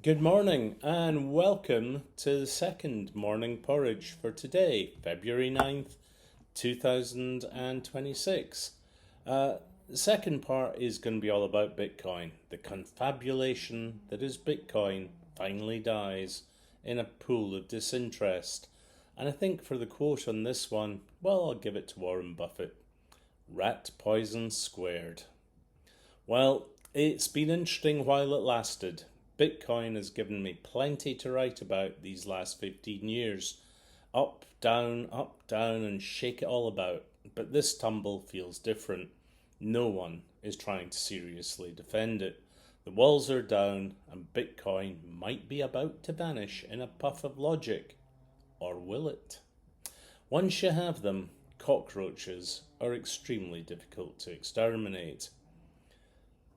Good morning and welcome to the second morning porridge for today, February 9th, 2026. The second part is going to be all about Bitcoin. The confabulation that is Bitcoin finally dies in a pool of disinterest. And I think for the quote on this one, well, I'll give it to Warren Buffett. Rat poison squared. Well, it's been interesting while it lasted. Bitcoin has given me plenty to write about these last 15 years. Up, down, and shake it all about. But this tumble feels different. No one is trying to seriously defend it. The walls are down, and Bitcoin might be about to vanish in a puff of logic. Or will it? Once you have them, cockroaches are extremely difficult to exterminate.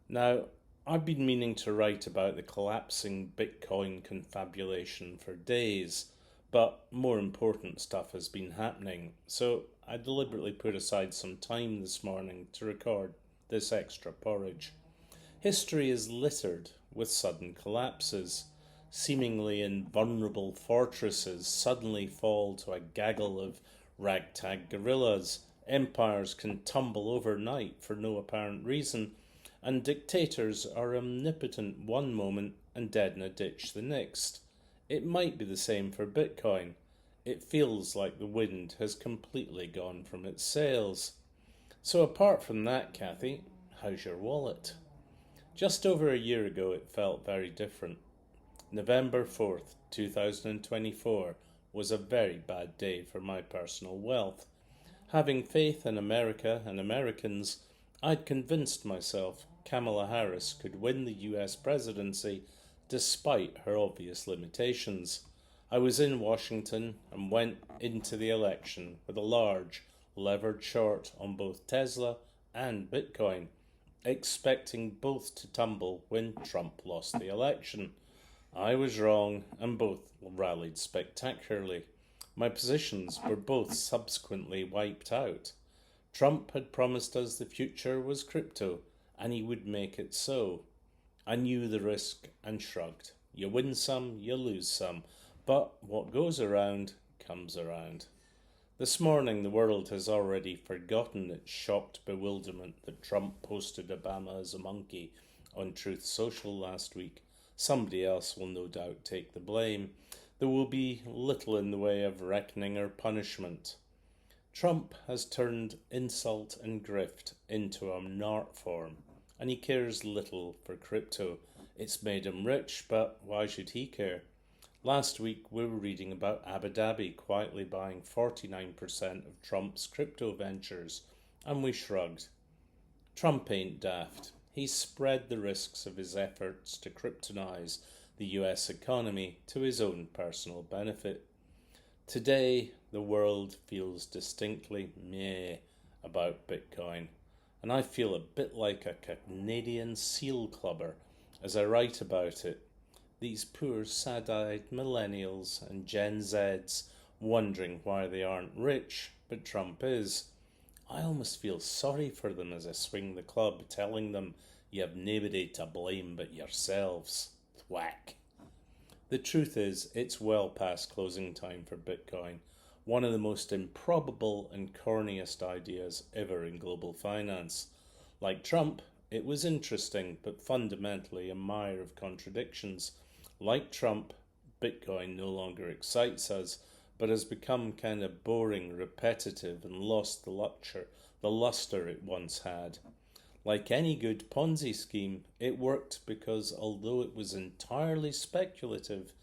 Now, I've been meaning to write about the collapsing Bitcoin confabulation for days, but more important stuff has been happening, so I deliberately put aside some time this morning to record this extra porridge. History is littered with sudden collapses. Seemingly invulnerable fortresses suddenly fall to a gaggle of ragtag guerillas. Empires can tumble overnight for no apparent reason, and dictators are omnipotent one moment and dead in a ditch the next. It might be the same for Bitcoin. It feels like the wind has completely gone from its sails. So apart from that, Kathy, how's your wallet? Just over a year ago it felt very different. November 4th, 2024 was a very bad day for my personal wealth. Having faith in America and Americans, I'd convinced myself Kamala Harris could win the US presidency despite her obvious limitations. I was in Washington and went into the election with a large levered short on both Tesla and Bitcoin, expecting both to tumble when Trump lost the election. I was wrong and both rallied spectacularly. My positions were both subsequently wiped out. Trump had promised us the future was crypto, and he would make it so. I knew the risk and shrugged. You win some, you lose some, but what goes around comes around. This morning the world has already forgotten its shocked bewilderment that Trump posted Obama as a monkey on Truth Social last week. Somebody else will no doubt take the blame. There will be little in the way of reckoning or punishment. Trump has turned insult and grift into an art form, and he cares little for crypto. It's made him rich, but why should he care? Last week we were reading about Abu Dhabi quietly buying 49% of Trump's crypto ventures, and we shrugged. Trump ain't daft. He's spread the risks of his efforts to kryptonize the US economy to his own personal benefit. Today, the world feels distinctly meh about Bitcoin, and I feel a bit like a Canadian seal clubber as I write about it. These poor sad-eyed millennials and Gen Zs wondering why they aren't rich, but Trump is. I almost feel sorry for them as I swing the club, telling them you have nobody to blame but yourselves. Thwack. The truth is, it's well past closing time for Bitcoin, one of the most improbable and corniest ideas ever in global finance. Like Trump, it was interesting, but fundamentally a mire of contradictions. Like Trump, Bitcoin no longer excites us, but has become kind of boring, repetitive, and lost the luster it once had. Like any good Ponzi scheme, it worked because although it was entirely speculative,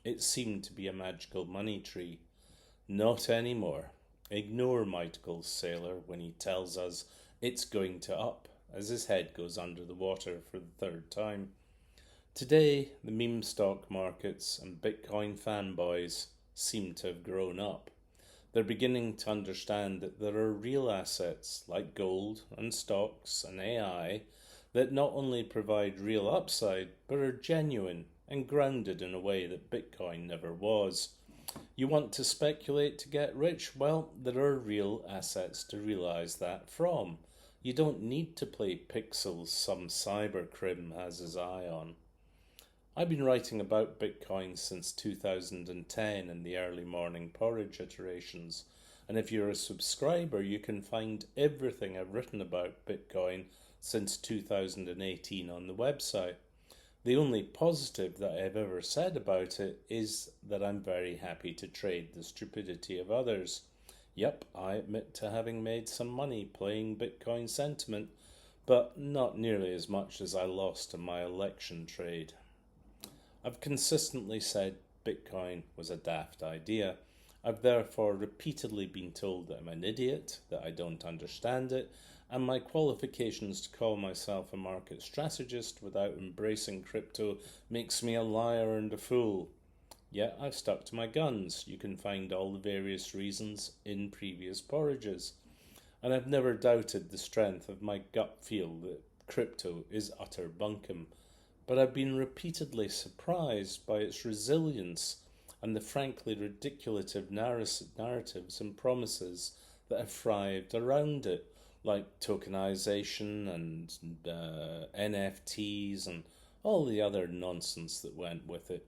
it seemed to be a magical money tree. Not anymore. Ignore Michael Saylor when he tells us it's going to up as his head goes under the water for the third time. Today, the meme stock markets and Bitcoin fanboys seem to have grown up. They're beginning to understand that there are real assets like gold and stocks and AI that not only provide real upside but are genuine and grounded in a way that Bitcoin never was. You want to speculate to get rich? Well, there are real assets to realize that from. You don't need to play pixels some cyber crim has his eye on. I've been writing about Bitcoin since 2010 in the early Morning Porridge iterations, and if you're a subscriber, you can find everything I've written about Bitcoin since 2018 on the website. The only positive that I've ever said about it is that I'm very happy to trade the stupidity of others. Yep, I admit to having made some money playing Bitcoin sentiment, but not nearly as much as I lost in my election trade. I've consistently said Bitcoin was a daft idea. I've therefore repeatedly been told that I'm an idiot, that I don't understand it, and my qualifications to call myself a market strategist without embracing crypto makes me a liar and a fool. Yet I've stuck to my guns. You can find all the various reasons in previous porridges. And I've never doubted the strength of my gut feel that crypto is utter bunkum. But I've been repeatedly surprised by its resilience and the frankly ridiculous narratives and promises that have thrived around it, like tokenization and NFTs and all the other nonsense that went with it.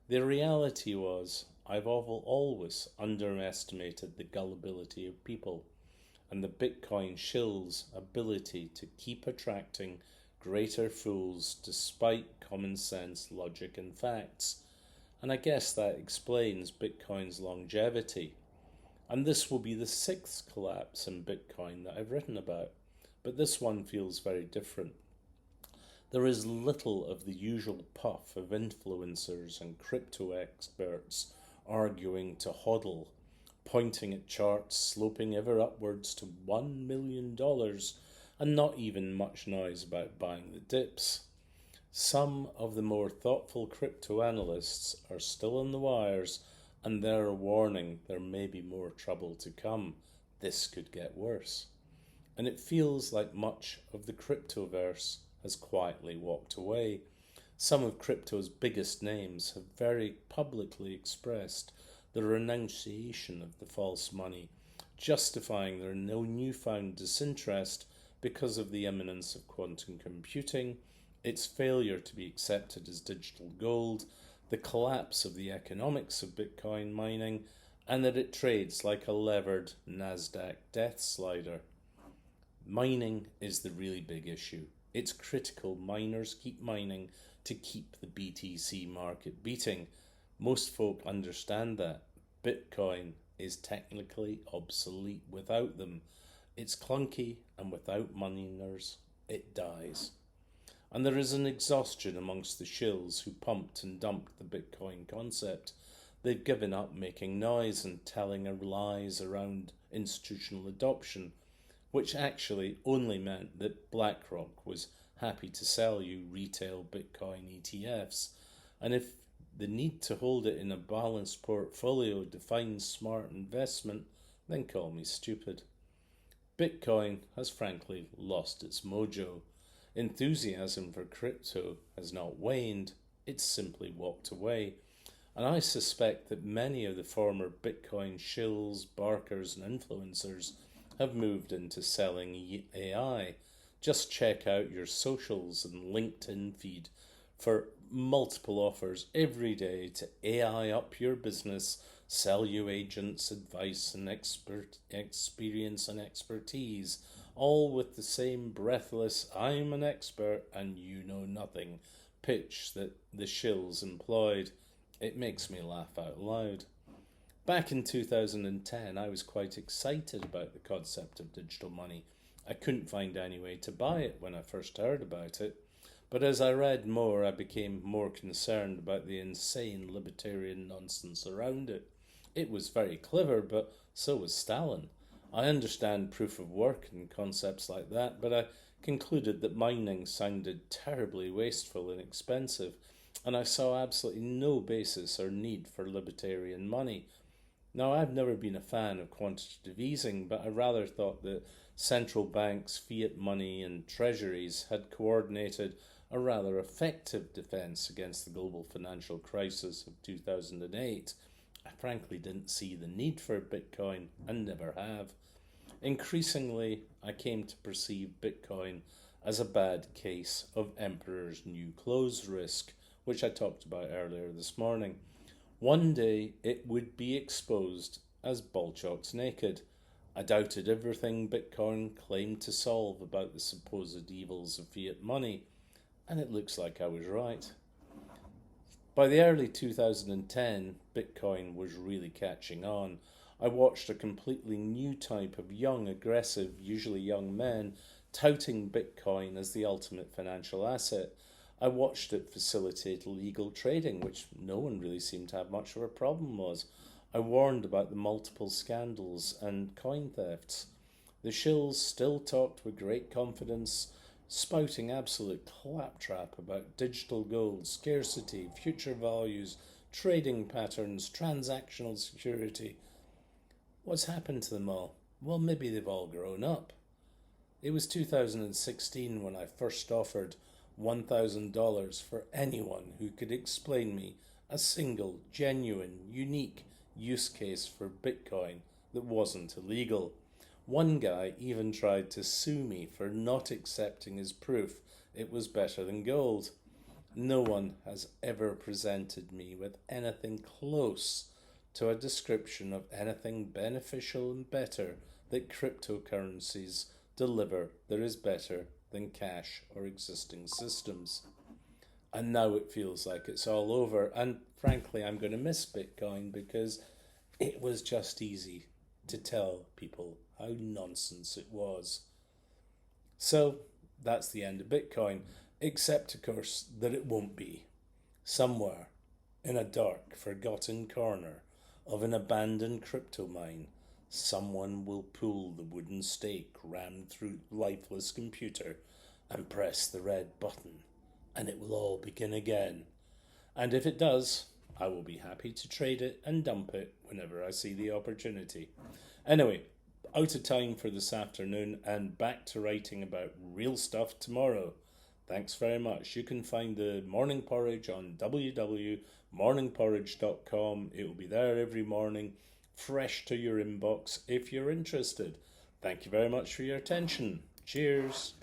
The reality was, I've always underestimated the gullibility of people and the Bitcoin shill's ability to keep attracting greater fools despite common sense, logic, and facts. And I guess that explains Bitcoin's longevity. And this will be the sixth collapse in Bitcoin that I've written about, but this one feels very different. There is little of the usual puff of influencers and crypto experts arguing to hodl, pointing at charts sloping ever upwards to $1 million, and not even much noise about buying the dips. Some of the more thoughtful crypto analysts are still on the wires, and they're warning there may be more trouble to come. This could get worse. And it feels like much of the cryptoverse has quietly walked away. Some of crypto's biggest names have very publicly expressed the renunciation of the false money, justifying their newfound disinterest because of the imminence of quantum computing, its failure to be accepted as digital gold, the collapse of the economics of Bitcoin mining, and that it trades like a levered Nasdaq death slider. Mining is the really big issue. It's critical miners keep mining to keep the BTC market beating. Most folk understand that. Bitcoin is technically obsolete without them. It's clunky, and without miners, it dies. And there is an exhaustion amongst the shills who pumped and dumped the Bitcoin concept. They've given up making noise and telling lies around institutional adoption, which actually only meant that BlackRock was happy to sell you retail Bitcoin ETFs. And if the need to hold it in a balanced portfolio defines smart investment, then call me stupid. Bitcoin has frankly lost its mojo. Enthusiasm for crypto has not waned, it's simply walked away. And I suspect that many of the former Bitcoin shills, barkers, and influencers have moved into selling AI. Just check out your socials and LinkedIn feed for multiple offers every day to AI up your business, sell you agents, advice, and experience and expertise, all with the same breathless "I'm an expert and you know nothing" pitch that the shills employed. It makes me laugh out loud. Back in 2010, I was quite excited about the concept of digital money. I couldn't find any way to buy it when I first heard about it, but as I read more, I became more concerned about the insane libertarian nonsense around it. It was very clever, but so was Stalin. I understand proof of work and concepts like that, but I concluded that mining sounded terribly wasteful and expensive, and I saw absolutely no basis or need for libertarian money. Now, I've never been a fan of quantitative easing, but I rather thought that central banks, fiat money, and treasuries had coordinated a rather effective defence against the global financial crisis of 2008. I frankly didn't see the need for Bitcoin and never have. Increasingly, I came to perceive Bitcoin as a bad case of emperor's new clothes risk, which I talked about earlier this morning. One day it would be exposed as Bolchok's naked. I doubted everything Bitcoin claimed to solve about the supposed evils of fiat money, and it looks like I was right. By the early 2010, Bitcoin was really catching on. I watched a completely new type of young, aggressive, usually young men, touting Bitcoin as the ultimate financial asset. I watched it facilitate illegal trading, which no one really seemed to have much of a problem with. I warned about the multiple scandals and coin thefts. The shills still talked with great confidence, spouting absolute claptrap about digital gold, scarcity, future values, trading patterns, transactional security. What's happened to them all? Well, maybe they've all grown up. It was 2016 when I first offered $1,000 for anyone who could explain me a single, genuine, unique use case for Bitcoin that wasn't illegal. One guy even tried to sue me for not accepting his proof it was better than gold. No one has ever presented me with anything close to a description of anything beneficial and better that cryptocurrencies deliver that is better than cash or existing systems. And now it feels like it's all over, and frankly I'm going to miss Bitcoin because it was just easy to tell people how nonsense it was. So that's the end of Bitcoin, except of course that it won't be. Somewhere in a dark, forgotten corner of an abandoned crypto mine, someone will pull the wooden stake rammed through lifeless computer and press the red button, and it will all begin again. And if it does, I will be happy to trade it and dump it whenever I see the opportunity. Anyway, out of time for this afternoon and back to writing about real stuff tomorrow. Thanks very much. You can find the Morning Porridge on www.morningporridge.com. It will be there every morning, fresh to your inbox if you're interested. Thank you very much for your attention. Cheers.